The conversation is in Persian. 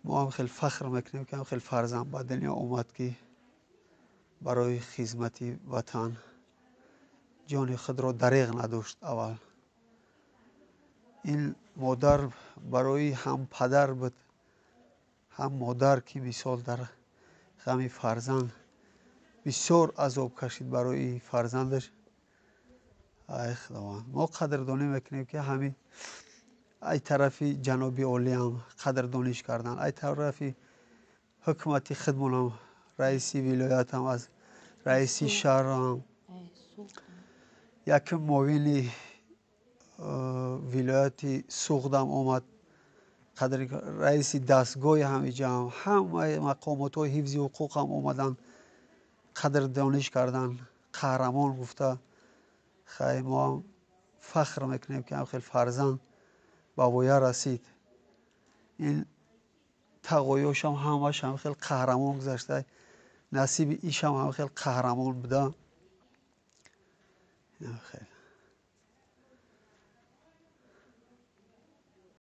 ما هم خیلی فخر میکنیم که هم خیلی فرزند به دنیا اومد که برای خدمت وطن جان خود را دریغ نداشت. اول این مادر برای هم پدر بود هم مادر که مثال در غم فرزند بسیار عذاب کشید برای فرزندش. ای خداوند، ما قدردانی میکنیم که همین ای طرفی جناب عالی هم قدردانیش کردن، ای طرفی حکومتی خودمون هم، رئیسی ولایت هم، از رئیسی شهر هم، یک معاون ولایت سوغدم آمد، رئیس دستگاه همینجا همه مقامات های حفظی حقوق هم آمدن قدردانیش کردن، قهرمان گفته. خیلی ما هم فخر میکنیم که هم خیلی فرزند به وایه رسید. این تقایاش هم همش هم خیلی قهرمان گذشته، نصیب ایش هم خیلی قهرمان بوده. خیلی